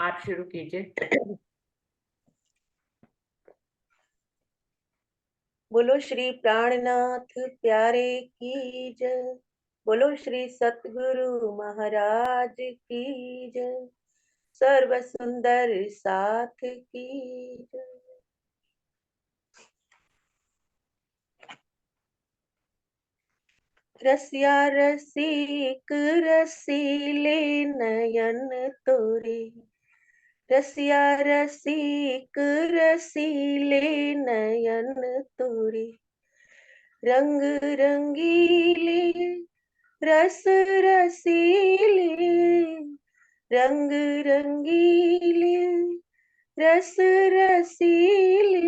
आप शुरू कीजिए। बोलो श्री प्राणनाथ प्यारे की जय। बोलो श्री सतगुरु महाराज की जय। सर्व सुंदर साथ की जय। रसिया रसिक रसीले नयन तोरे। रसिया रसिक रसीले नयन तोरे। रंग रंगीले रस रसीले। रंग रंगीले रस रसीले।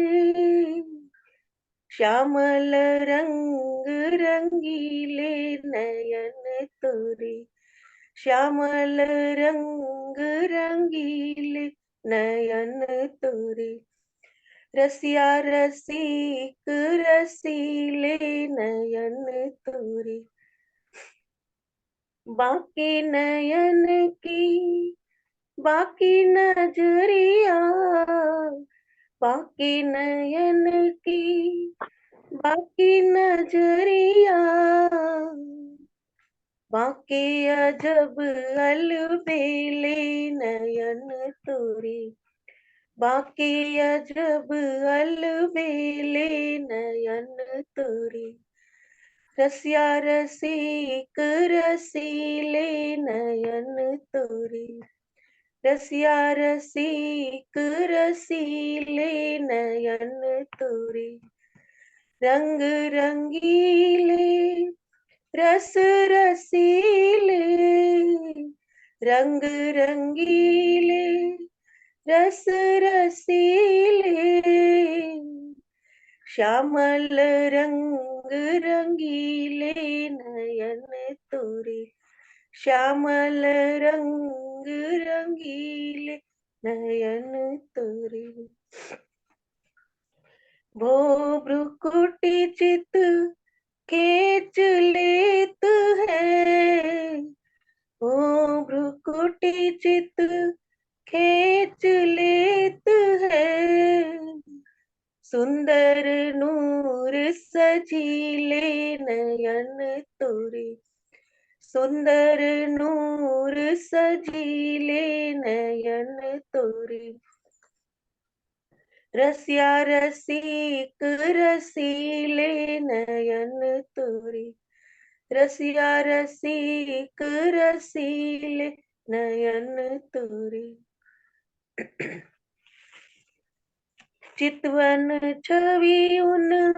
श्यामल रंग रंगीले नयन तोरे। श्यामल रंग रंगीले नयन तोरे। रसिया रसिक रसीले नयन तोरे। बाकी नयन की बाकी नजरिया। बाकी नयन की बाकी नजरिया। बाके अजब अलबेले नयन तोरे। बाके अजब अलबेले नयन तोरे। रसिया रसिक रसीले नयन तोरे। रसिया रसिक रसीले नयन तोरे। रंग रंगीले रस रसीले। रंग रंगीले रस रसीले। श्यामल रंग रंगीले नयन तोरे। श्यामल रंग रंगीले नयन तोरे। भो भ्रुकुटी चित खेच लेत है। भो भ्रुकुटी चित खेच लेत है। सुंदर नूर सजीले नयन तोरे। सुंदर नूर सजीले नयन तोरे। रसिया रसिक रसीले नयन तोरे। रसिया रसिक रसीले नयन तोरे। चितवन छवि उन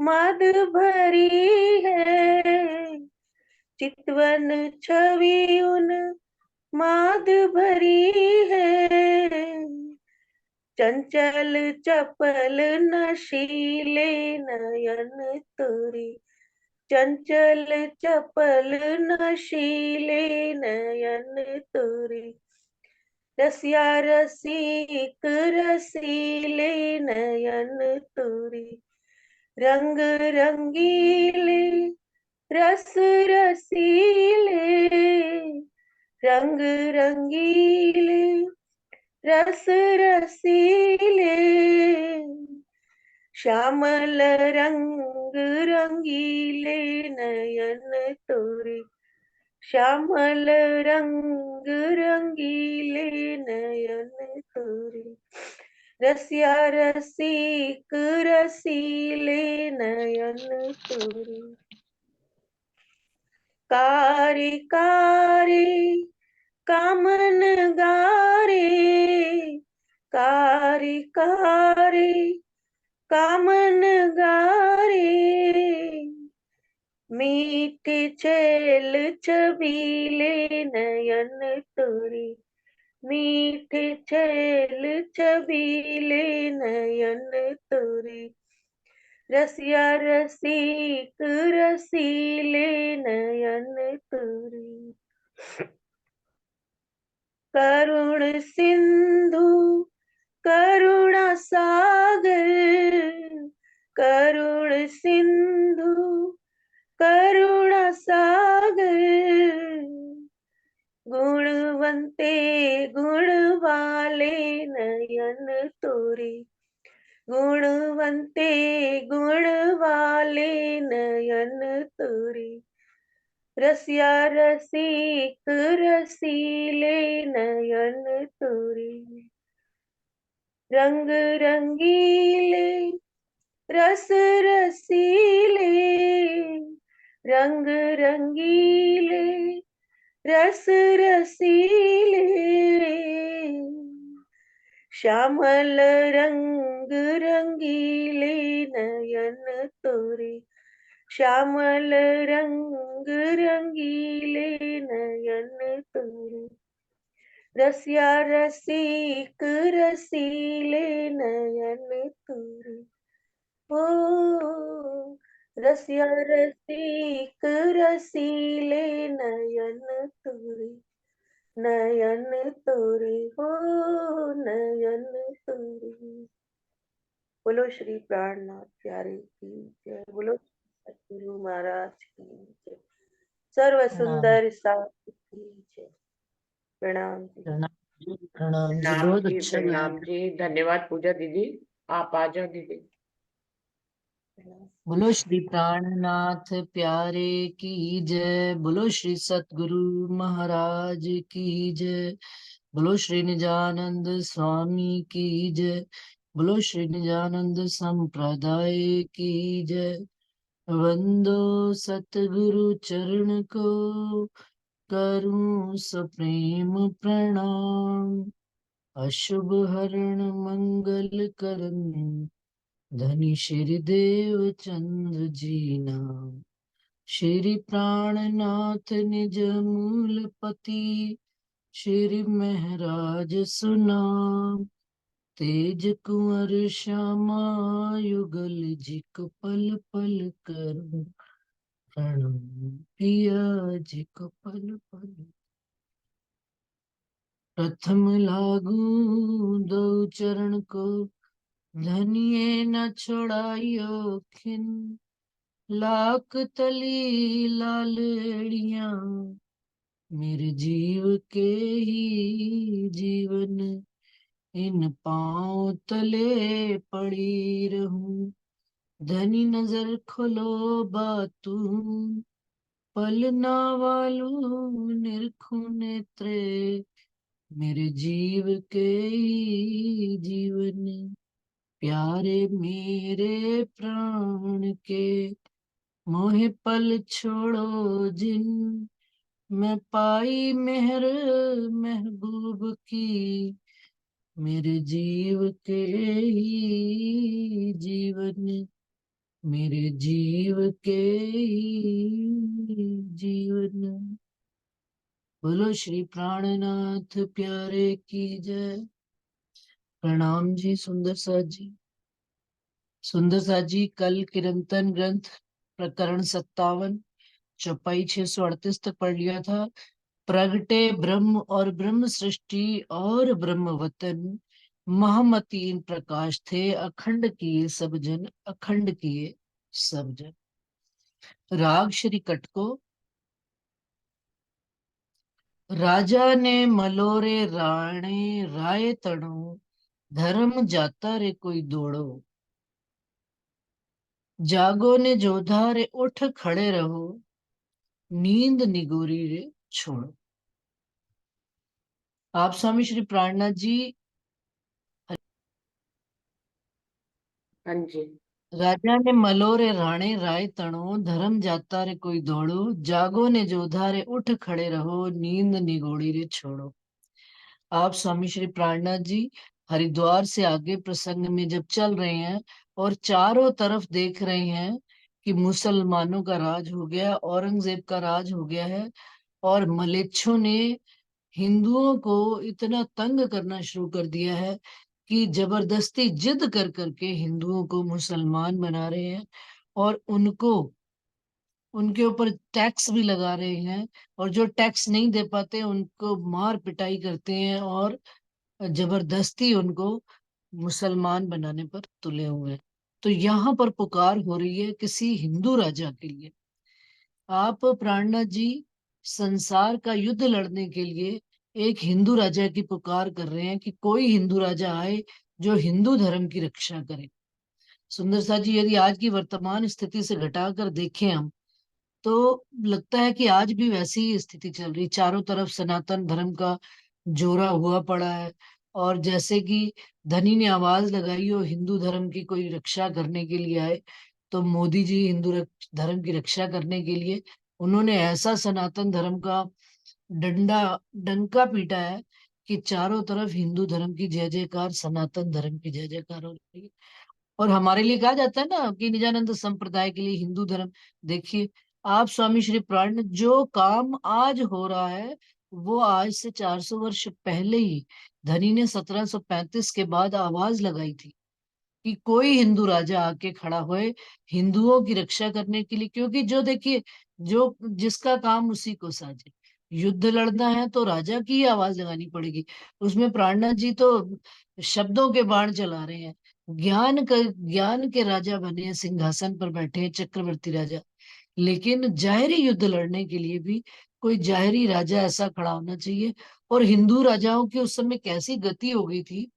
माद भरी है। चितवन छवि उन माद भरी है। चंचल चपल नशीले नयन तोरे। चंचल चपल नशीले नयन तोरे। रसिया रसिक रसीले नयन तोरे। रंग रंगीले रस रसीले। रंग रंगीले रस रसीले। श्यामल रंग रंगीले नयन तोरे। श्यामल रंग रंगीले नयन तोरे। रसिया रसिक रसीले नयन तोरे। कारी कारी कामन गारे। कारी कारी कामन गारे। मीठे छेल छबीले नयन तोरे। मीठे छेल छबीले नयन तोरे। रसिया रसिक रसीले नयन तोरे। करुण सिंधु करुणा सागर। करुण सिंधु करुणा सागर। गुण गुणवंते गुण वाले नयन तोरे, गुणवंते गुण वाले नयन तोरे, रसिया रसिक रसीले नयन तोरे, रंग रंगीले रस रसीले, रंग रंगीले रस रसीले, श्यामल रंग रंगीले नयन तोरे, श्यामल रंग रंगीले नयन तोरे, रसिया रसिक रसीले नयन तोरे, ओ रसिया रसिक रसीले नयन तोरे, नयन तोरे हो नयन तोरे। बोलो श्री प्राणनाथ प्यारे की जय, बोलो सतगुरु महाराज की जय, सर्व सुंदर साथ की जय। प्रणाम जी। प्रणाम जी, प्रणाम जी, प्रणाम बहुत जी, अच्छा प्रणाम गाया। जी। धन्यवाद पूजा दीदी, आप आ जाओ दीदी। बोलो श्री प्राणनाथ प्यारे की जय, बोलो श्री सतगुरु महाराज की जय, बोलो श्री निजानंद स्वामी की जय, बोलो श्री निजानंद संप्रदाय की जय। वंदो सतगुरु चरण को, करूं सप्रेम प्रणाम। अशुभ हरण मंगल करन, धनी श्री देव चंद्र जी नाम। श्री प्राणनाथ निज मूलपति, श्री महराज सुनाम। तेज कुंवर श्यामा युगल जिक पल पल करूं प्रणाम, पिया जिक पल पल। प्रथम लागू दो चरण को, धनिये न छोड़ाइयो खिन। लाख तली लालड़ियां, मेरे जीव के ही जीवन। इन पांव तले पड़ी रहूं, धनी नजर खोलो बातूं। पलना वालू निरखूं नेत्रे, मेरे जीव के ही जीवन। प्यारे मेरे प्राण के, मोहे पल छोड़ो जिन। मैं पाई मेहर महबूब की, मेरे जीव के ही जीवन। मेरे जीव के ही जीवन। बोलो श्री प्राणनाथ प्यारे की जय। प्रणाम जी सुंदर सा जी। सुंदर सा जी कल कीर्तन ग्रंथ प्रकरण 57 चौपाई 638 तक पढ़ लिया था। प्रगटे ब्रह्म और ब्रह्म सृष्टि और ब्रह्म वतन, महमतीन प्रकाश थे अखंड किए सब जन, अखंड किए सब जन। राग श्री कटको। राजा ने मलोरे राणे राय तणो, धर्म जाता रे कोई दौड़ो। जागो ने जोधा रे उठ खड़े रहो, नींद निगोरी रे छोड़ो। आप स्वामी श्री प्राणनाथ जी। हाँ जी। राजा ने मलोरे राणे राय तणो, धर्म जाता रे कोई दौड़ो। जागो ने जोधा रे उठ खड़े रहो, नींद निगोड़ी रे छोड़ो। आप स्वामी श्री प्राणनाथ जी हरिद्वार से आगे प्रसंग में जब चल रहे हैं और चारों तरफ देख रहे हैं कि मुसलमानों का राज हो गया, औरंगजेब का राज हो गया है, और मलेच्छों ने हिंदुओं को इतना तंग करना शुरू कर दिया है कि जबरदस्ती जिद कर करके हिंदुओं को मुसलमान बना रहे हैं, और उनको उनके ऊपर टैक्स भी लगा रहे हैं, और जो टैक्स नहीं दे पाते उनको मार पिटाई करते हैं, और जबरदस्ती उनको मुसलमान बनाने पर तुले हुए हैं। तो यहाँ पर पुकार हो रही है किसी हिंदू राजा के लिए। आप प्राणनाथ जी संसार का युद्ध लड़ने के लिए एक हिंदू राजा की पुकार कर रहे हैं कि कोई हिंदू राजा आए जो हिंदू धर्म की रक्षा करे। सुंदर सा जी, यदि आज की वर्तमान स्थिति से घटाकर देखें हम, तो लगता है कि आज भी वैसी ही स्थिति चल रही, चारों तरफ सनातन धर्म का जोरा हुआ पड़ा है। और जैसे कि धनी ने आवाज लगाई हो हिंदू धर्म की कोई रक्षा करने के लिए आए, तो मोदी जी धर्म की रक्षा करने के लिए उन्होंने ऐसा सनातन धर्म का डंडा डंका पीटा है कि चारों तरफ हिंदू धर्म की जय जयकार, सनातन धर्म की जय जयकार हो रही है। और हमारे लिए कहा जाता है ना कि निजानंद संप्रदाय के लिए हिंदू धर्म, देखिए आप स्वामी श्री प्राण, जो काम आज हो रहा है वो आज से 400 वर्ष पहले ही धनी ने 1735 के बाद आवाज लगाई थी कि कोई हिंदू राजा आके खड़ा होए हिंदुओं की रक्षा करने के लिए। क्योंकि जो देखिए, जो जिसका काम उसी को साजे, युद्ध लड़ना है तो राजा की ही आवाज लगानी पड़ेगी। उसमें प्राणनाथ जी तो शब्दों के बाण चला रहे हैं, ज्ञान के राजा बने हैं, सिंहासन पर बैठे हैं चक्रवर्ती राजा। लेकिन जाहरी युद्ध लड़ने के लिए भी कोई जाहरी राजा ऐसा खड़ा होना चाहिए। और हिंदू राजाओं की उस समय कैसी गति हो गई थी,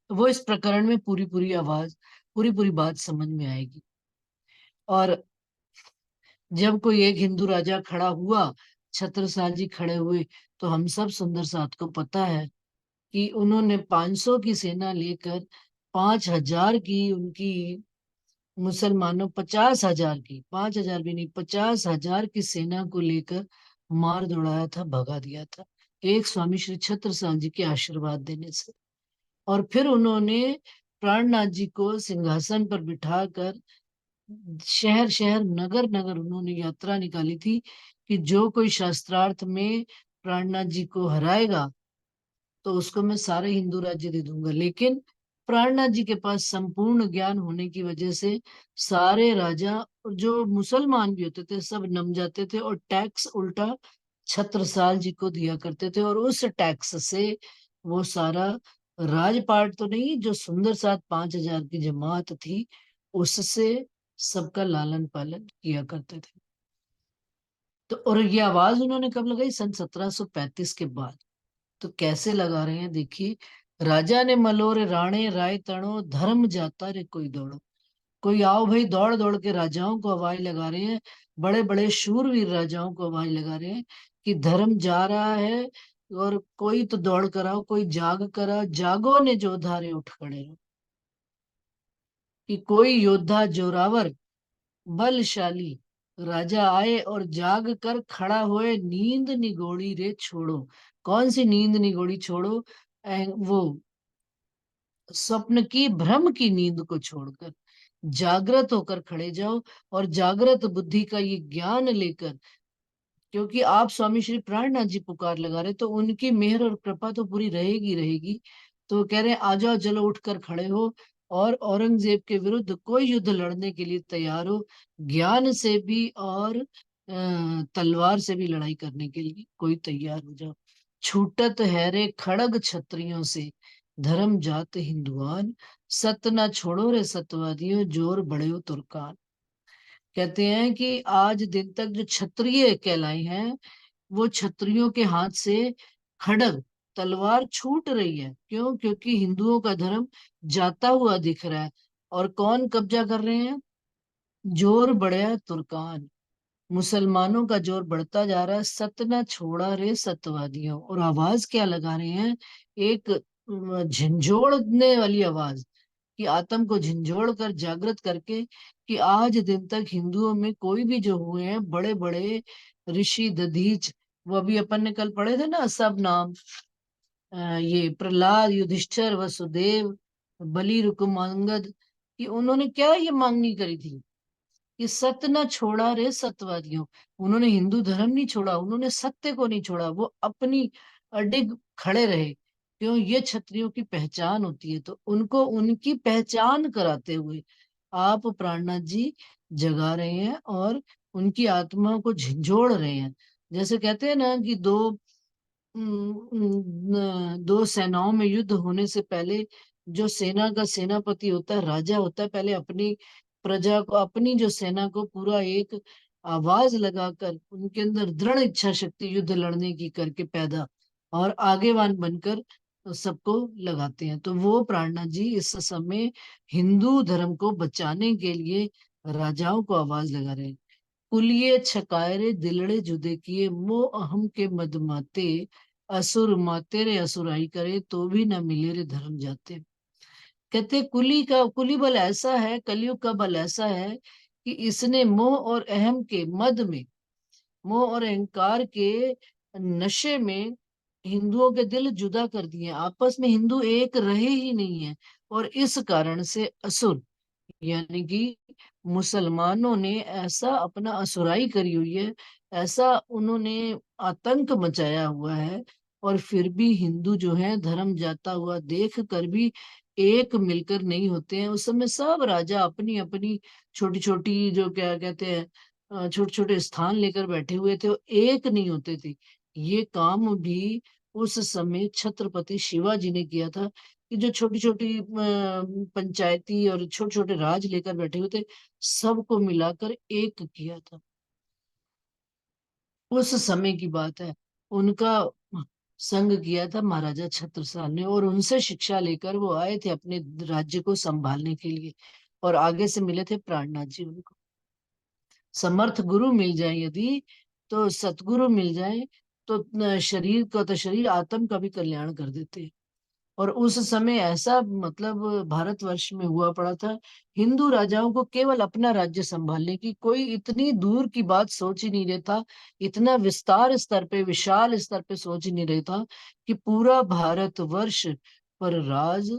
वो इस प्रकरण में पूरी पूरी आवाज, पूरी पूरी बात समझ में आएगी। और जब कोई एक हिंदू राजा खड़ा हुआ, छत्रसाल जी खड़े हुए, तो हम सब सुंदर साथ को पता है कि उन्होंने 500 की सेना लेकर 5,000 की उनकी, मुसलमानों 50,000 की, 5,000 भी नहीं 50,000 की सेना को लेकर मार दौड़ाया था, भगा दिया था, एक स्वामी श्री छत्रसाल जी के आशीर्वाद देने से। और फिर उन्होंने प्राणनाथ जी को सिंहासन पर बिठाकर शहर शहर, नगर नगर उन्होंने यात्रा निकाली थी कि जो कोई शास्त्रार्थ में प्राणनाथ जी को हराएगा तो उसको मैं सारे हिंदू राज्य दे दूंगा। लेकिन प्राणनाथ जी के पास संपूर्ण ज्ञान होने की वजह से सारे राजा जो मुसलमान भी होते थे सब नम जाते थे और टैक्स उल्टा छत्रसाल जी को दिया करते थे। और उस टैक्स से वो सारा राजपाट तो नहीं, जो सुंदर साथ 5,000 की जमात थी उससे सबका लालन पालन किया करते थे। तो और ये आवाज उन्होंने कब लगाई? सन 1735 के बाद। तो कैसे लगा रहे हैं देखिए, राजा ने मलोरे राणे राय तणो, धर्म जाता रे कोई दौड़ो। कोई आओ भाई, दौड़ दौड़ के राजाओं को आवाज लगा रहे हैं, बड़े बड़े शूरवीर राजाओं को आवाज लगा रहे हैं कि धर्म जा रहा है, और कोई तो दौड़ कर आओ, कोई जाग कर आओ, जागो ने जो धारे उठ खड़े रहो। कि कोई योद्धा जोरावर बलशाली राजा आए और जाग कर खड़ा होए, नींद निगोड़ी रे छोड़ो। कौन सी नींद निगोड़ी छोड़ो? वो स्वप्न की, भ्रम की नींद को छोड़कर जागृत होकर खड़े जाओ, और जागृत बुद्धि का ये ज्ञान लेकर, क्योंकि आप स्वामी श्री प्राणनाथ जी पुकार लगा रहे, तो उनकी मेहर और कृपा तो पूरी रहेगी रहेगी। तो वो कह रहे हैं आ जाओ, चलो उठकर खड़े हो और औरंगजेब के विरुद्ध कोई युद्ध लड़ने के लिए तैयार हो, ज्ञान से भी और तलवार से भी लड़ाई करने के लिए कोई तैयार हो जाओ। छूटत है रे खड़ग क्षत्रियों से, धर्म जात हिंदुआन, सत ना छोड़ो रे सतवादियों, जोर बड़े तुर्कान। कहते हैं कि आज दिन तक जो क्षत्रिय कहलाए हैं, वो क्षत्रियों के हाथ से खड़ग, तलवार छूट रही है। क्यों? क्योंकि हिंदुओं का धर्म जाता हुआ दिख रहा है। और कौन कब्जा कर रहे हैं? जोर बढ़या तुर्कान, मुसलमानों का जोर बढ़ता जा रहा है। सत न छोड़ा रे सतवादियों। और आवाज क्या लगा रहे हैं? एक झंझोड़ने वाली आवाज, कि आत्म को झंझोड़ कर जागृत करके, कि आज दिन तक हिंदुओं में कोई भी जो हुए हैं बड़े बड़े ऋषि दधीच, वो अभी अपन ने कल पढ़े थे ना सब नाम, ये प्रहलाद, युधिष्ठिर, वसुदेव, बलि, रुकुमांगद, कि उन्होंने क्या ये मांगनी करी थी कि सत्य न छोड़ा रे सत्यवादियों। उन्होंने हिंदू धर्म नहीं छोड़ा, उन्होंने सत्य को नहीं छोड़ा, वो अपनी अडिग खड़े रहे। क्यों? ये क्षत्रियों की पहचान होती है। तो उनको उनकी पहचान कराते हुए आप प्राणनाथ जी जगा रहे हैं और उनकी आत्मा को झंझोड़ रहे हैं। जैसे कहते हैं ना कि दो सेनाओं में युद्ध होने से पहले जो सेना का सेनापति होता है, राजा होता है, पहले अपनी प्रजा को, अपनी जो सेना को पूरा एक आवाज लगाकर उनके अंदर दृढ़ इच्छा शक्ति युद्ध लड़ने की करके पैदा, और आगेवान बनकर सबको लगाते हैं। तो वो प्राणनाथ जी इस समय हिंदू धर्म को बचाने के लिए राजाओं को आवाज लगा रहे हैं। कुलिये छकायरे दिलड़े जुदे किए, मोह अहम के मद माते, असुर माते रे असुराई करे, तो भी न मिले रे धर्म जाते। कहते कुली बल ऐसा है, कलयुग का बल ऐसा है कि इसने मोह और अहम के मद में, मोह और अहंकार के नशे में हिंदुओं के दिल जुदा कर दिए। आपस में हिंदू एक रहे ही नहीं है। और इस कारण से असुर यानी कि मुसलमानों ने ऐसा अपना असुराई करी हुई है, ऐसा उन्होंने आतंक मचाया हुआ है। और फिर भी हिंदू जो है धर्म जाता हुआ देख कर भी एक मिलकर नहीं होते हैं। उस समय सब राजा अपनी अपनी छोटी छोटी जो क्या कहते हैं छोटे छोटे स्थान लेकर बैठे हुए थे, वो एक नहीं होते थे। ये काम भी उस समय छत्रपति शिवाजी ने किया था कि जो छोटी छोटी पंचायती और छोटे छोटे राज लेकर बैठे हुए थे, सबको मिलाकर एक किया था। उस समय की बात है। उनका संग किया था महाराजा छत्रसाल ने, और उनसे शिक्षा लेकर वो आए थे अपने राज्य को संभालने के लिए। और आगे से मिले थे प्राणनाथ जी उनको। समर्थ गुरु मिल जाए यदि, तो सतगुरु मिल जाए तो शरीर का तो शरीर, आत्म का भी कल्याण कर देते हैं। और उस समय ऐसा मतलब भारतवर्ष में हुआ पड़ा था, हिंदू राजाओं को केवल अपना राज्य संभालने की, कोई इतनी दूर की बात सोच ही नहीं रहता, इतना विस्तार स्तर पे, विशाल स्तर पे सोच ही नहीं रहता कि पूरा भारतवर्ष पर राज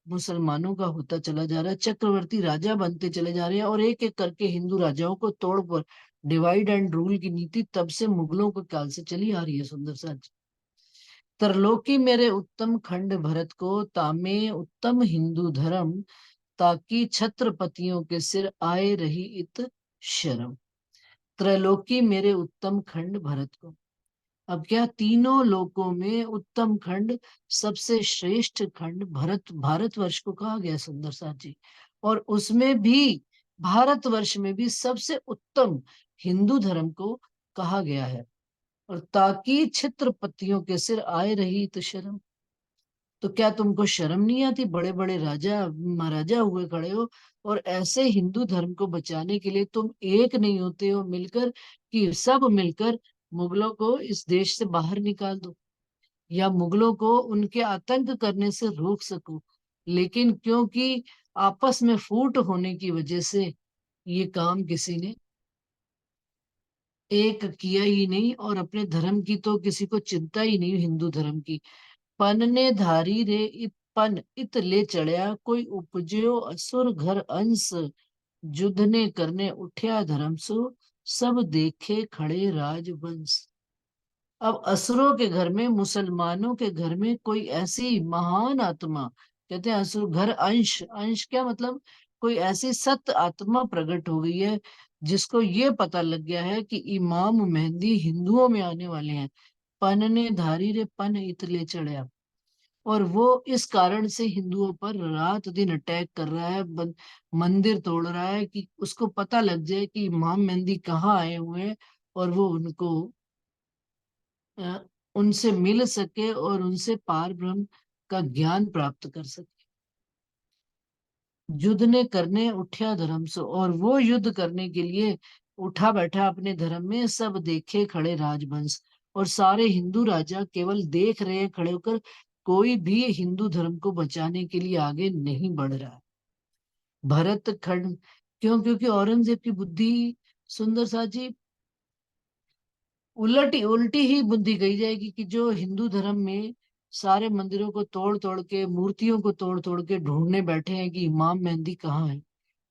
मुसलमानों का होता चला जा रहा है। चक्रवर्ती राजा बनते चले जा रहे हैं, और एक एक करके हिंदू राजाओं को तोड़ पर डिवाइड एंड रूल की नीति तब से मुगलों के काल से चली आ रही है। सुंदर सा तरलोकी मेरे उत्तम खंड भरत को, तामे उत्तम हिंदू धर्म, ताकि छत्रपतियों के सिर आए रही इत शर्म। त्रैलोकी मेरे उत्तम खंड भरत को। अब क्या, तीनों लोकों में उत्तम खंड, सबसे श्रेष्ठ खंड भारतवर्ष को कहा गया सुंदर साथ जी। और उसमें भी भारतवर्ष में भी सबसे उत्तम हिंदू धर्म को कहा गया है। और ताकि छत्रपतियों के सिर आए रही तो शर्म। तो क्या तुमको शर्म नहीं आती? बड़े बड़े राजा महाराजा हुए खड़े हो, और ऐसे हिंदू धर्म को बचाने के लिए तुम एक नहीं होते हो मिलकर, कि सब मिलकर मुगलों को इस देश से बाहर निकाल दो, या मुगलों को उनके आतंक करने से रोक सको। लेकिन क्योंकि आपस में फूट होने की वजह से ये काम किसी ने एक किया ही नहीं, और अपने धर्म की तो किसी को चिंता ही नहीं हिंदू धर्म की। पन ने धारी रे इत पन इत ले चढ़या, कोई उपजयो असुर घर अंश, जुध ने करने उठ्या धर्म सो, सब देखे खड़े राजवंश। अब असुरों के घर में, मुसलमानों के घर में कोई ऐसी महान आत्मा, कहते हैं असुर घर अंश, अंश क्या मतलब, कोई ऐसी सत्य आत्मा प्रकट हो गई है, जिसको ये पता लग गया है कि इमाम मेहंदी हिंदुओं में आने वाले हैं। पन ने धारी रे पन इतले चढ़या, और वो इस कारण से हिंदुओं पर रात दिन अटैक कर रहा है, मंदिर तोड़ रहा है, कि उसको पता लग जाए कि इमाम मेहंदी कहाँ आए हुए हैं, और वो उनको उनसे मिल सके और उनसे पार ब्रह्म का ज्ञान प्राप्त कर सके। युद्ध ने करने उठ्या धर्म सो, और वो युद्ध करने के लिए उठा बैठा अपने धर्म में, सब देखे खड़े राजवंश। और सारे हिंदू राजा केवल देख रहे हैं खड़े होकर, कोई भी हिंदू धर्म को बचाने के लिए आगे नहीं बढ़ रहा। भरत खंड, क्योंकि औरंगजेब की बुद्धि सुंदर सा जी उलटी उल्टी ही बुद्धि कही जाएगी, कि जो हिंदू धर्म में सारे मंदिरों को तोड़ तोड़ के, मूर्तियों को तोड़ तोड़ के ढूंढने बैठे हैं कि इमाम मेहंदी कहाँ है,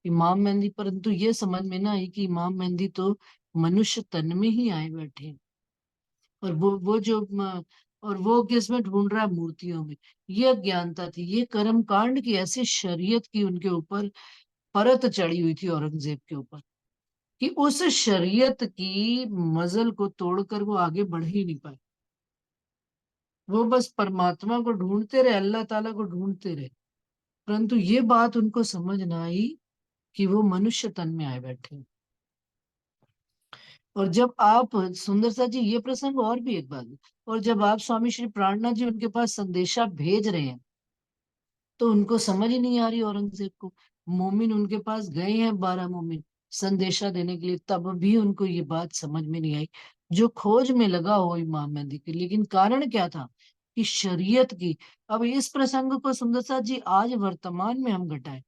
इमाम मेहंदी। परंतु ये समझ में ना आई कि इमाम मेहंदी तो मनुष्य तन में ही आए बैठे हैं। और वो जो और वो किस में ढूंढ रहा है? मूर्तियों में। ये अज्ञानता थी, ये कर्म कांड की ऐसी शरीयत की उनके ऊपर परत चढ़ी हुई थी औरंगजेब के ऊपर, कि उस शरीयत की मजल को तोड़कर वो आगे बढ़ ही नहीं पाए। वो बस परमात्मा को ढूंढते रहे, अल्लाह ताला को ढूंढते रहे, परंतु ये बात उनको समझ ना आई कि वो मनुष्य तन में आए बैठे हैं। और जब आप सुंदर सा जी, ये प्रसंग और भी एक बात है। और जब आप स्वामी श्री प्राणनाथ जी उनके पास संदेशा भेज रहे हैं, तो उनको समझ ही नहीं आ रही औरंगजेब को। मोमिन उनके पास गए हैं, 12 मोमिन संदेशा देने के लिए, तब भी उनको ये बात समझ में नहीं आई। जो खोज में लगा हो इमाम मेहंदी की, लेकिन कारण क्या था? कि शरीयत की। अब इस प्रसंग को सुंदर सा जी आज वर्तमान में हम घटाएं,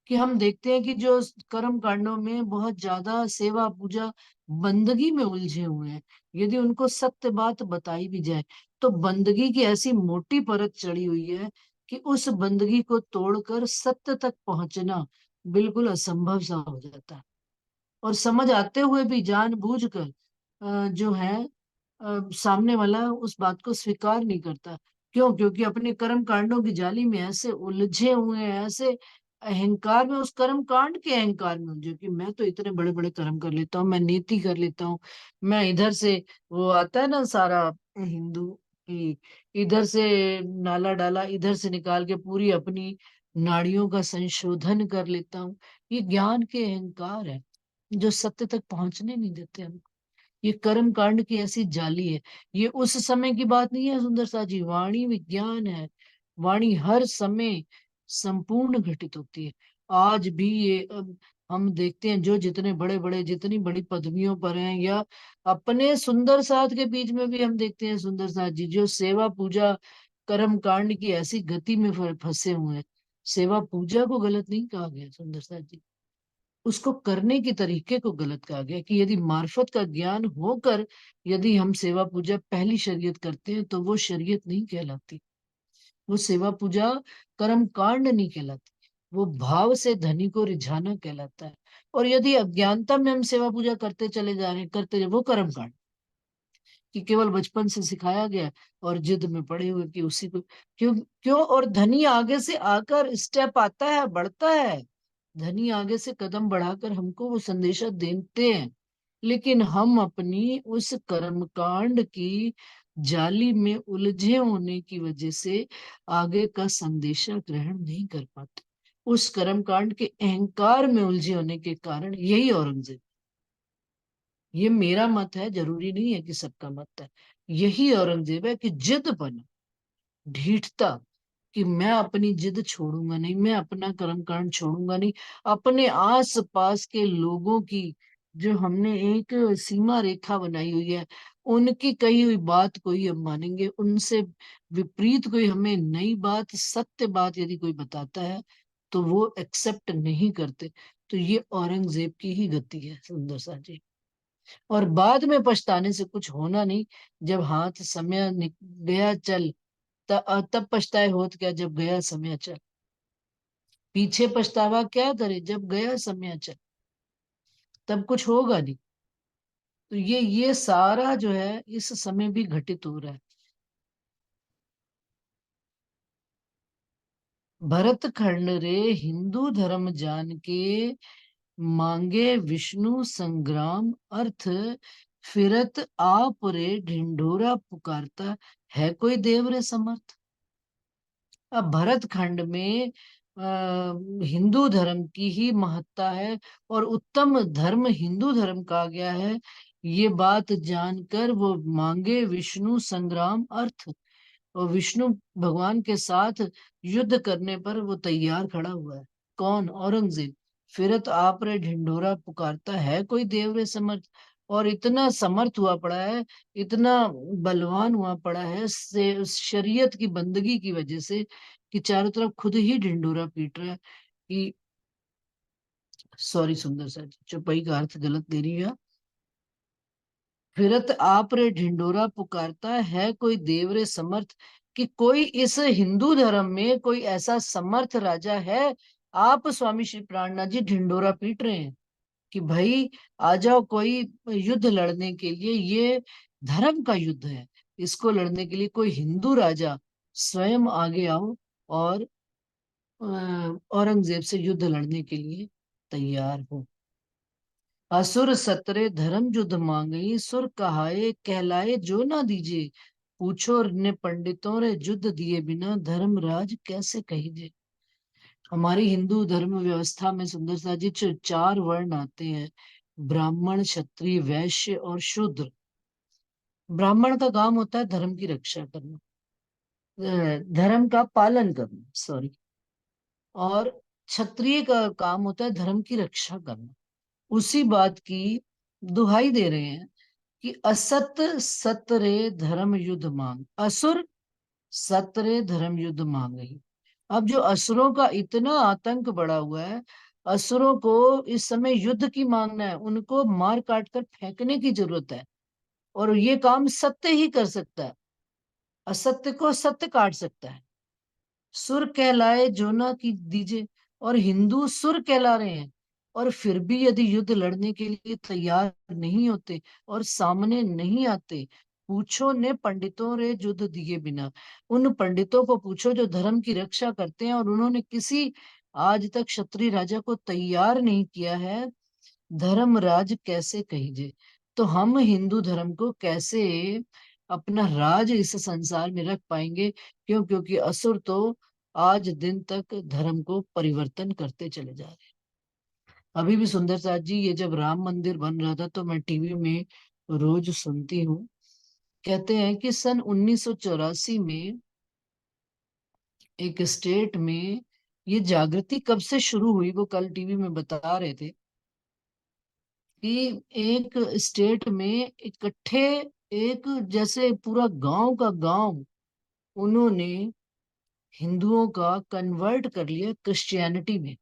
कि हम देखते हैं कि जो कर्म कांडों में बहुत ज्यादा सेवा पूजा बंदगी में उलझे हुए हैं, यदि उनको सत्य बात बताई भी जाए, तो बंदगी की ऐसी मोटी परत चढ़ी हुई है कि उस बंदगी को तोड़कर सत्य तक पहुंचना बिल्कुल असंभव सा हो जाता है। और समझ आते हुए भी जानबूझकर जो है सामने वाला उस बात को स्वीकार नहीं करता। क्यों? क्योंकि अपने कर्म कांडों की जाली में ऐसे उलझे हुए हैं, ऐसे अहंकार में, उस कर्म कांड के अहंकार में उलझे कि मैं तो इतने बड़े बड़े कर्म कर लेता हूँ, मैं नीति कर लेता हूँ, मैं इधर से, वो आता है ना सारा हिंदू की, इधर से नाला डाला, इधर से निकाल के पूरी अपनी नाड़ियों का संशोधन कर लेता हूँ। ये ज्ञान के अहंकार है जो सत्य तक पहुंचने नहीं देते हमको। ये कर्म कांड की ऐसी जाली है। ये उस समय की बात नहीं है सुंदर सा जी, वाणी विज्ञान है। वाणी हर समय संपूर्ण घटित होती है। आज भी ये हम देखते हैं, जो जितने बड़े बड़े, जितनी बड़ी पदवियों पर हैं, या अपने सुंदर साथ के बीच में भी हम देखते हैं सुंदर साथ जी, जो सेवा पूजा कर्म कांड की ऐसी गति में फंसे हुए हैं। सेवा पूजा को गलत नहीं कहा गया सुंदर साथ जी, उसको करने के तरीके को गलत कहा गया, कि यदि मार्फत का ज्ञान होकर यदि हम सेवा पूजा पहली शरीयत करते हैं, तो वो शरीयत नहीं कहलाती। वो सेवा पूजा कर्म कांड नहीं कहलाती। वो भाव से धनी को रिझाना कहलाता है। और यदि अज्ञानता में हम सेवा पूजा करते चले जा रहे हैं, वो कर्म कांड, कि केवल बचपन से सिखाया गया और जिद में पड़े हुए कि उसी को। क्यों? क्यों? और धनी आगे से आकर स्टेप आता है, बढ़ता है। धनी आगे से कदम बढ़ाकर हमको वो संदेशा देते हैं, लेकिन हम अपनी उस कर्मकांड की जाली में उलझे होने की वजह से आगे का संदेशा ग्रहण नहीं कर पाते। उस कर्मकांड के अहंकार में उलझे होने के कारण यही औरंगजेब। ये मेरा मत है, जरूरी नहीं है कि सबका मत है। यही औरंगजेब है कि जिद, ढीठता, कि मैं अपनी जिद छोड़ूंगा नहीं, मैं अपना कर्मकांड छोड़ूंगा नहीं। अपने आस पास के लोगों की, जो हमने एक सीमा रेखा बनाई हुई है, उनकी कही हुई बात को ही हम मानेंगे। उनसे विपरीत कोई हमें नई बात, सत्य बात यदि कोई बताता है, तो वो एक्सेप्ट नहीं करते। तो ये औरंगजेब की ही गति है सुंदर सा जी। और बाद में पछताने से कुछ होना नहीं। जब हाथ समय गया चल, तब पछताए होत क्या, जब गया समय चल। पीछे पछतावा क्या करे, जब गया समय चल, तब कुछ होगा नहीं। तो ये सारा जो है इस समय भी घटित हो रहा है। भरत खंड रे हिंदू धर्म जान के, मांगे विष्णु संग्राम अर्थ, फिरत आप रे ढिंढोरा पुकारता, है कोई देव रे समर्थ। अब भरत खंड में हिंदू धर्म की ही महत्ता है, और उत्तम धर्म हिंदू धर्म कहा गया है। ये बात जानकर वो मांगे विष्णु संग्राम अर्थ, और विष्णु भगवान के साथ युद्ध करने पर वो तैयार खड़ा हुआ है। कौन? औरंगजेब। फिरत आप रे ढिंढोरा पुकारता, है कोई देव रे समर्थ। और इतना समर्थ हुआ पड़ा है, इतना बलवान हुआ पड़ा है से शरीयत की बंदगी की वजह से, कि चारों तरफ खुद ही ढिंढोरा पीट रहा है कि, सॉरी सुंदर सर, चौपाई का अर्थ गलत दे रही है। फिरत आप रे ढिंडोरा पुकारता, है कोई देव रे समर्थ, कि कोई इस हिंदू धर्म में कोई ऐसा समर्थ राजा है। आप स्वामी श्री प्राणनाथ जी ढिंडोरा पीट रहे हैं कि भाई आ जाओ, कोई युद्ध लड़ने के लिए, ये धर्म का युद्ध है, इसको लड़ने के लिए कोई हिंदू राजा स्वयं आगे आओ, और औरंगजेब से युद्ध लड़ने के लिए तैयार हो। असुर सतरे धर्म युद्ध मांगई, सुर कहाए कहलाए जो ना दीजे, पूछो ने पंडितों रे युद्ध दिए बिना, धर्मराज कैसे कहीजे। हमारी हिंदू धर्म व्यवस्था में सुंदर सा जी चार वर्ण आते हैं। ब्राह्मण, क्षत्रिय, वैश्य और शूद्र। ब्राह्मण का काम होता है धर्म की रक्षा करना, धर्म का पालन करना, सॉरी। और क्षत्रिय का काम होता है धर्म की रक्षा करना। उसी बात की दुहाई दे रहे हैं कि असत सत रे धर्म युद्ध मांग, असुर सत रे धर्म युद्ध मांग ही। अब जो असुरों का इतना आतंक बढ़ा हुआ है, असुरों को इस समय युद्ध की मांगना है, उनको मार काट कर फेंकने की जरूरत है। और ये काम सत्य ही कर सकता है, असत्य को सत्य काट सकता है। सुर कहलाए जो ना की दीजिए, और हिंदू सुर कहला रहे हैं। और फिर भी यदि युद्ध लड़ने के लिए तैयार नहीं होते और सामने नहीं आते, पूछो ने पंडितों रे युद्ध दिए बिना। उन पंडितों को पूछो जो धर्म की रक्षा करते हैं, और उन्होंने किसी आज तक क्षत्रिय राजा को तैयार नहीं किया है। धर्मराज कैसे कहिजे। तो हम हिंदू धर्म को कैसे अपना राज इस संसार में रख पाएंगे? क्योंकि असुर तो आज दिन तक धर्म को परिवर्तन करते चले जा रहे हैं। अभी भी सुंदर साथ जी, ये जब राम मंदिर बन रहा था तो मैं टीवी में रोज सुनती हूँ। कहते हैं कि सन 1984 में एक स्टेट में ये जागृति कब से शुरू हुई, वो कल टीवी में बता रहे थे कि एक स्टेट में इकट्ठे, एक जैसे पूरा गांव का गांव, उन्होंने हिंदुओं का कन्वर्ट कर लिया क्रिश्चियनिटी में।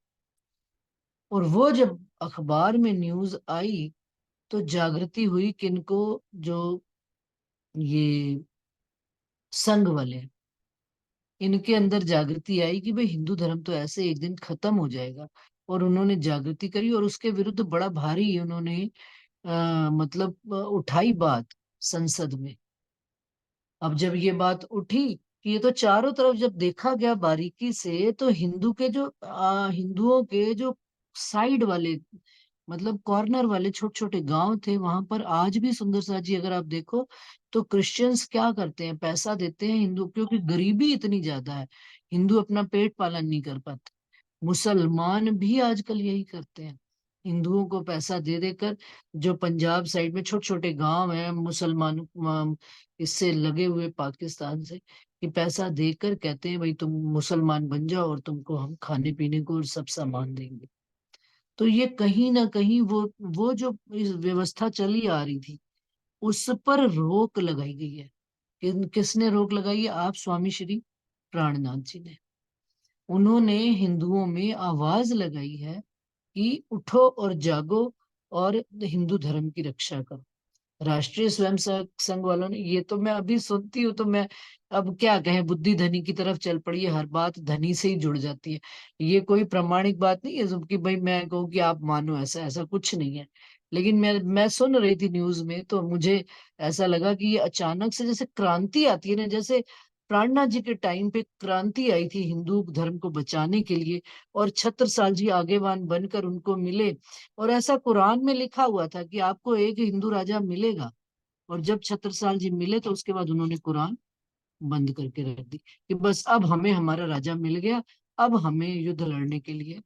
और वो जब अखबार में न्यूज आई तो जागृति हुई किनको, जो ये संघ वाले हैं, इनके अंदर जागृति आई कि भाई हिंदू धर्म तो ऐसे एक दिन खत्म हो जाएगा। और उन्होंने जागृति करी और उसके विरुद्ध बड़ा भारी उन्होंने मतलब उठाई बात संसद में। अब जब ये बात उठी कि ये तो चारों तरफ जब देखा गया बारीकी से, तो हिंदुओं के जो साइड वाले, मतलब कॉर्नर वाले छोटे छोटे गांव थे, वहां पर आज भी सुंदर सा जी अगर आप देखो तो क्रिश्चियंस क्या करते हैं, पैसा देते हैं हिंदू, क्योंकि गरीबी इतनी ज्यादा है, हिंदू अपना पेट पालन नहीं कर पाते। मुसलमान भी आजकल यही करते हैं, हिंदुओं को पैसा दे देकर। जो पंजाब साइड में छोटे छोटे गांव हैं मुसलमान, इससे लगे हुए पाकिस्तान से, कि पैसा देकर कहते हैं भाई तुम मुसलमान बन जाओ और तुमको हम खाने पीने को और सब सामान देंगे। तो ये कहीं ना कहीं वो जो इस व्यवस्था चली आ रही थी, उस पर रोक लगाई गई है। किसने रोक लगाई है? आप स्वामी श्री प्राणनाथ जी ने। उन्होंने हिंदुओं में आवाज लगाई है कि उठो और जागो और हिंदू धर्म की रक्षा करो। राष्ट्रीय स्वयंसेवक संघ वालों ने, ये तो मैं अभी सुनती हूँ तो मैं, अब क्या कहें, बुद्धि धनी की तरफ चल पड़ी है, हर बात धनी से ही जुड़ जाती है। ये कोई प्रामाणिक बात नहीं है कि भाई मैं कहूँ कि आप मानो, ऐसा ऐसा कुछ नहीं है। लेकिन मैं सुन रही थी न्यूज में तो मुझे ऐसा लगा कि ये अचानक से जैसे क्रांति आती है ना, जैसे प्राणनाथ जी के टाइम पे क्रांति आई थी हिंदू धर्म को बचाने के लिए, और छत्रसाल जी आगेवान बनकर उनको मिले। और ऐसा कुरान में लिखा हुआ था कि आपको एक हिंदू राजा मिलेगा। और जब छत्रसाल जी मिले तो उसके बाद उन्होंने कुरान बंद करके रख दी कि बस अब हमें हमारा राजा मिल गया, अब हमें युद्ध लड़ने के लिए,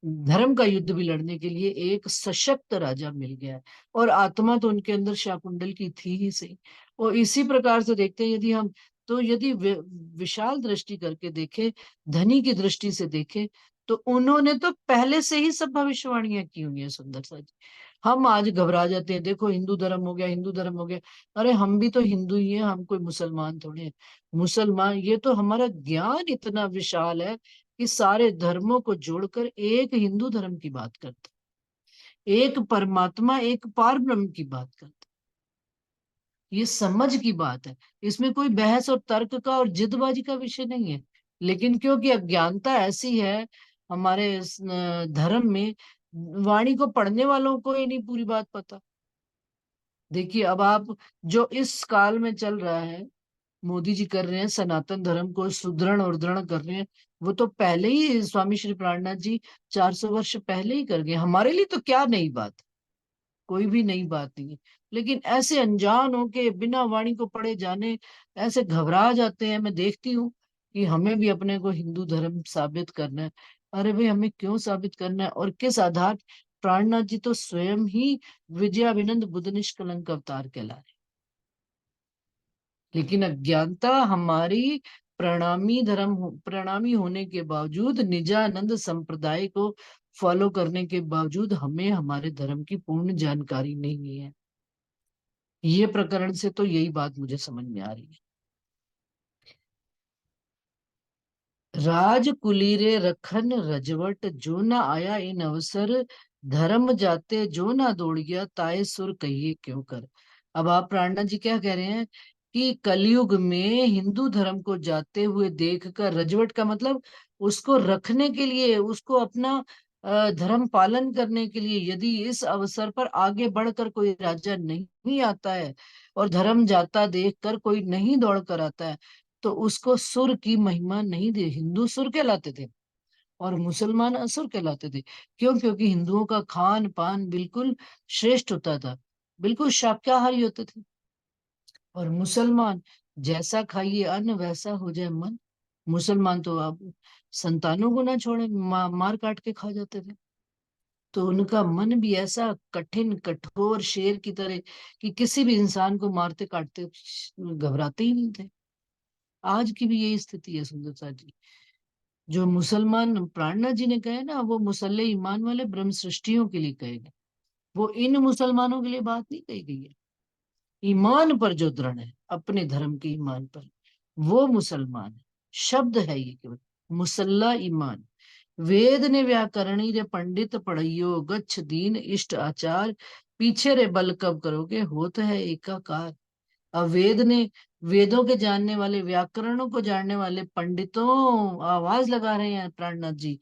धर्म का युद्ध भी लड़ने के लिए एक सशक्त राजा मिल गया है। और आत्मा तो उनके अंदर शाकुंडल की थी ही सही। और इसी प्रकार से देखते हैं, यदि हम, तो यदि विशाल दृष्टि करके देखे, धनी की दृष्टि से देखे, तो उन्होंने तो पहले से ही सब भविष्यवाणियां की हुई है सुंदर सा जी। हम आज घबरा जाते हैं, देखो हिंदू धर्म हो गया, हिंदू धर्म हो गया। अरे हम भी तो हिंदू ही हैं, हम कोई मुसलमान थोड़े हैं। मुसलमान, ये तो हमारा ज्ञान इतना विशाल है कि सारे धर्मों को जोड़कर एक हिंदू धर्म की बात करता है, एक परमात्मा, एक पार ब्रह्म की बात करता है। ये समझ की बात है, इसमें कोई बहस और तर्क का और जिदबाजी का विषय नहीं है। लेकिन क्योंकि अज्ञानता ऐसी है हमारे इस, धर्म में, वाणी को पढ़ने वालों को ही नहीं पूरी बात पता। देखिए अब आप, जो इस काल में चल रहा है, मोदी जी कर रहे हैं, सनातन धर्म को सुदृढ़ और दृढ़ कर रहे हैं, वो तो पहले ही स्वामी श्री प्राणनाथ जी 400 वर्ष पहले ही कर गए। हमारे लिए तो क्या नई बात, कोई भी नई बात नहीं है। लेकिन ऐसे अनजान हो के बिना वाणी को पढ़े जाने ऐसे घबरा जाते हैं। मैं देखती हूँ कि हमें भी अपने को हिंदू धर्म साबित करना है। अरे भाई हमें क्यों साबित करना है और किस आधार? प्राणनाथ जी तो स्वयं ही विजयाभिनंद बुद्ध निष्कलंक अवतार कहला रहे। लेकिन अज्ञानता हमारी प्रणामी होने के बावजूद, निजानंद संप्रदाय को फॉलो करने के बावजूद हमें हमारे धर्म की पूर्ण जानकारी नहीं है। ये प्रकरण से तो यही बात मुझे समझ में आ रही है। राज कुलीरे रखन रजवट, जो ना आया इन अवसर, धर्म जाते जो ना दौड़ गया, ताए सुर कहिए क्यों कर। अब आप प्राणनाथ जी क्या कह रहे हैं कि कलयुग में हिंदू धर्म को जाते हुए देखकर, रजवट का मतलब उसको रखने के लिए, उसको अपना धर्म पालन करने के लिए यदि इस अवसर पर आगे बढ़कर कोई राजा नहीं आता है और धर्म जाता देखकर कोई नहीं दौड़ कर आता है, तो उसको सुर की महिमा नहीं दे। हिंदू सुर कहलाते थे और मुसलमान असुर कहलाते थे। क्यों? क्योंकि हिंदुओं का खान पान बिल्कुल श्रेष्ठ होता था, बिल्कुल शाकाहारी होते थे। और मुसलमान, जैसा खाइए अन्न वैसा हो जाए मन। मुसलमान तो अब संतानों को ना छोड़े, मार काट के खा जाते थे। तो उनका मन भी ऐसा कठिन कठोर शेर की तरह कि किसी भी इंसान को मारते काटते घबराते ही नहीं थे। आज की भी यही स्थिति है सुंदरता जी। जो मुसलमान प्राणनाथ जी ने कहे ना, वो मुसल्ले ईमान वाले ब्रह्म सृष्टियों के लिए कहे गए। वो इन मुसलमानों के लिए बात नहीं कही गई है। ईमान पर जो दृढ़ है, अपने धर्म के ईमान पर, वो मुसलमान है। शब्द है ये केवल, मुसल्ला ईमान। वेद ने व्याकरणी रे पंडित पढ़ियो, गच्छ दीन इष्ट आचार, पीछे रे बल कब करोगे, होत है एकाकार। अब वेद ने, वेदों के जानने वाले, व्याकरणों को जानने वाले पंडितों आवाज लगा रहे हैं प्राणनाथ जी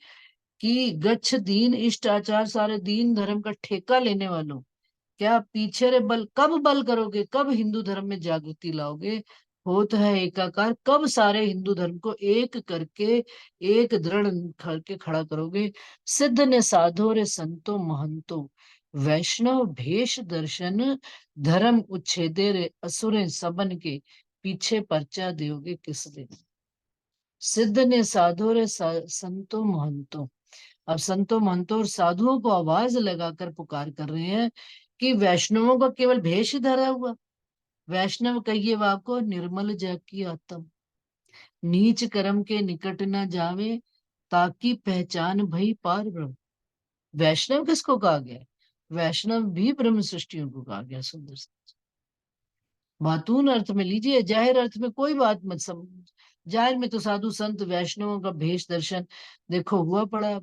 कि गच्छ दीन इष्ट आचार, सारे दीन धर्म का ठेका लेने वालों, क्या पीछे रे बल, कब बल करोगे, कब हिंदू धर्म में जागृति लाओगे, होता है एकाकार, कब सारे हिंदू धर्म को एक करके एक दृढ़ करके खड़ा करोगे। सिद्ध ने साधो रे संतो महंतो, वैष्णव भेष दर्शन, धर्म उच्छेदे रे असुरे सबन के, पीछे पर्चा दोगे किस दिन। सिद्ध ने साधो रे संतो महंतो। अब संतों महंतों और साधुओं को आवाज लगाकर पुकार कर रहे हैं कि वैष्णवों का केवल भेष ही धरा हुआ। वैष्णव कहिए वो आपको, निर्मल जग की आत्म, नीच कर्म के निकट न जावे, ताकि पहचान भई पार ब्रह्म। वैष्णव किसको कहा गया? वैष्णव भी ब्रह्म सृष्टियों को कहा गया। सुंदर से बातून अर्थ में लीजिए, जाहिर अर्थ में कोई बात मत समझ। जाहिर में तो साधु संत वैष्णवों का भेष दर्शन देखो हुआ पड़ा।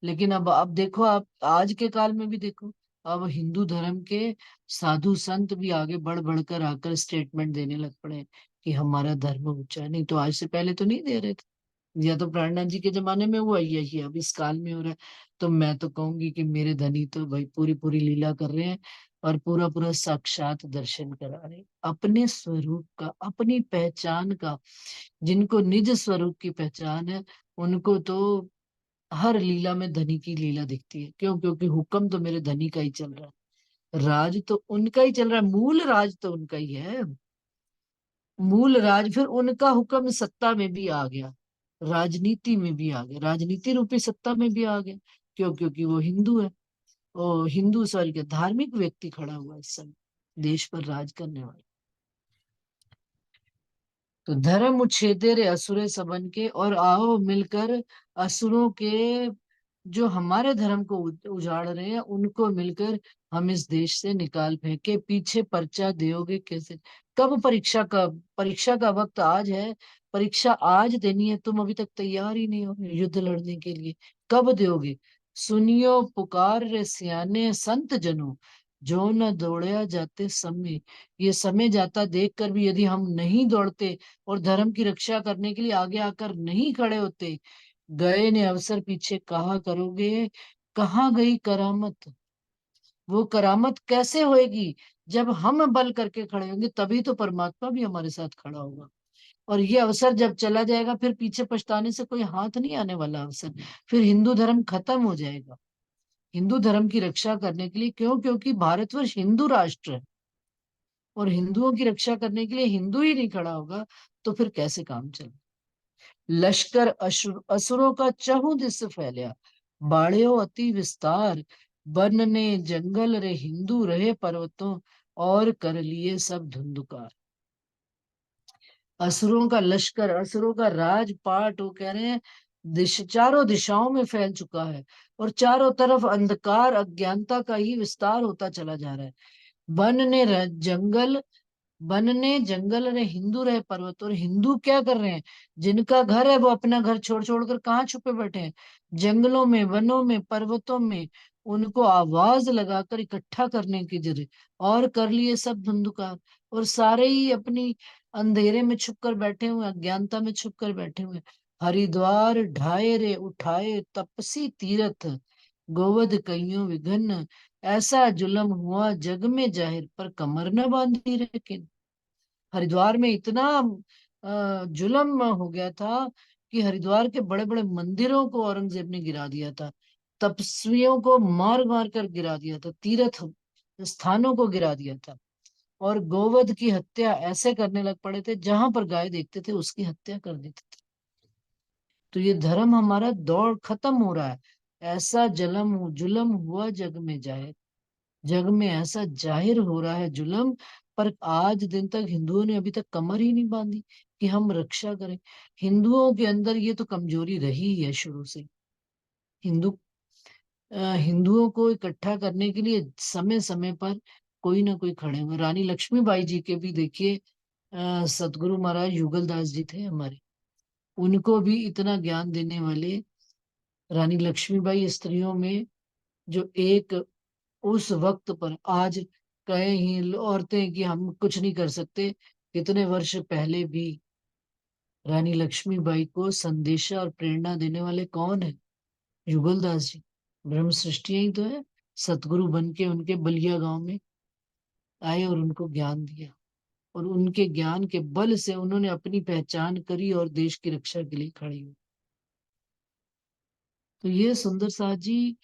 लेकिन अब देखो, आप आज के काल में भी देखो, अब हिंदू धर्म के साधु संत भी आगे बढ़ बढ़कर आकर स्टेटमेंट देने लग पड़े कि हमारा धर्म ऊंचा है। नहीं तो आज से पहले तो नहीं दे रहे थे। या तो प्राणनाथ जी के जमाने में हुआ, यही अब इस काल में हो रहा है। तो मैं तो कहूंगी कि मेरे धनी तो भाई पूरी पूरी लीला कर रहे हैं और पूरा पूरा साक्षात दर्शन करा रहे हैं अपने स्वरूप का, अपनी पहचान का। जिनको निज स्वरूप की पहचान है, उनको तो हर लीला में धनी की लीला दिखती है। क्यों? क्योंकि हुक्म तो मेरे धनी का ही चल रहा है, राज तो उनका ही चल रहा है, मूल राज तो उनका ही है। मूल राज, फिर उनका हुक्म सत्ता में भी आ गया, राजनीति में भी आ गया, राजनीति रूपी सत्ता में भी आ गया। क्यों? क्योंकि वो हिंदू है। ओ हिंदू, सॉरी, के धार्मिक व्यक्ति खड़ा हुआ है इस समय देश पर राज करने वाला। तो धर्म उच्छेदे रे असुरे सबन के, और आओ मिलकर असुरों के, जो हमारे धर्म को उजाड़ रहे हैं, उनको मिलकर हम इस देश से निकाल फेंके। पीछे पर्चा दोगे कैसे? कब परीक्षा? का परीक्षा का वक्त आज है। परीक्षा आज देनी है, तुम अभी तक तैयार ही नहीं हो युद्ध लड़ने के लिए। कब दोगे? सुनियो पुकार रे सियाने संत जनों, जो न दौड़या जाते समय। ये समय जाता देखकर भी यदि हम नहीं दौड़ते और धर्म की रक्षा करने के लिए आगे आकर नहीं खड़े होते, गए ने अवसर पीछे कहा करोगे। कहाँ गई करामत? वो करामत कैसे होएगी? जब हम बल करके खड़े होंगे, तभी तो परमात्मा भी हमारे साथ खड़ा होगा। और ये अवसर जब चला जाएगा, फिर पीछे पछताने से कोई हाथ नहीं आने वाला अवसर। फिर हिंदू धर्म खत्म हो जाएगा। हिंदू धर्म की रक्षा करने के लिए, क्यों? क्योंकि भारतवर्ष हिंदू राष्ट्र है और हिंदुओं की रक्षा करने के लिए हिंदू ही नहीं खड़ा होगा, तो फिर कैसे काम चले? लश्कर असुरों का चहुं दिस फैलिया, बाढ़्यो अति विस्तार, वन ने जंगल रे हिंदू रहे पर्वतों, और कर लिए सब धुंधुकार। असुरों का लश्कर, असुरों का राजपाट, वो कह रहे हैं चारों दिशाओं में फैल चुका है, और चारों तरफ अंधकार अज्ञानता का ही विस्तार होता चला जा रहा है। वन ने जंगल, वन ने जंगल रहे हिंदू रहे पर्वत, और हिंदू क्या कर रहे हैं? जिनका घर है वो अपना घर छोड़ छोड़ कर कहाँ छुपे बैठे हैं? जंगलों में, वनों में, पर्वतों में। उनको आवाज लगाकर इकट्ठा करने की जरूरत, और कर लिए सब धुंधुकार। और सारे ही अपनी अंधेरे में छुप कर बैठे हुए, अज्ञानता में छुप कर बैठे हुए। हरिद्वार ढाए रे उठाए तपसी तीरथ, गोवध कइयों विघन, ऐसा जुलम हुआ जग में जाहिर, पर कमर न बांधी रे। हरिद्वार में इतना जुल्म हो गया था कि हरिद्वार के बड़े बड़े मंदिरों को औरंगजेब ने गिरा दिया था, तपस्वियों को मार मार कर गिरा दिया था, तीर्थ स्थानों को गिरा दिया था, और गोवध की हत्या ऐसे करने लग पड़े थे, जहां पर गाय देखते थे उसकी हत्या कर देते थे। तो ये धर्म हमारा दौड़ खत्म हो रहा है। ऐसा जुलम हुआ जग में जाहिर, जग में ऐसा जाहिर हो रहा है जुल्म, पर आज दिन तक हिंदुओं ने अभी तक कमर ही नहीं बांधी कि हम रक्षा करें। हिंदुओं के अंदर ये तो कमजोरी रही ही है शुरू से। हिंदू हिंदुओं को इकट्ठा करने के लिए समय समय पर कोई ना कोई खड़े हुए। रानी लक्ष्मीबाई जी के भी देखिए, सतगुरु महाराज युगलदास जी थे हमारे, उनको भी इतना ज्ञान देने वाले रानी लक्ष्मीबाई स्त्रियों में, जो एक उस वक्त पर, आज कहे ही औरतें कि हम कुछ नहीं कर सकते, कितने वर्ष पहले भी रानी लक्ष्मीबाई को संदेशा और प्रेरणा देने वाले कौन है? युगलदास जी। ब्रह्म सृष्टि ही तो है। सतगुरु बन के उनके बलिया गांव में आए और उनको ज्ञान दिया, और उनके ज्ञान के बल से उन्होंने अपनी पहचान करी और देश की रक्षा के लिए खड़ी हुई। तो ये सुंदर साथ जी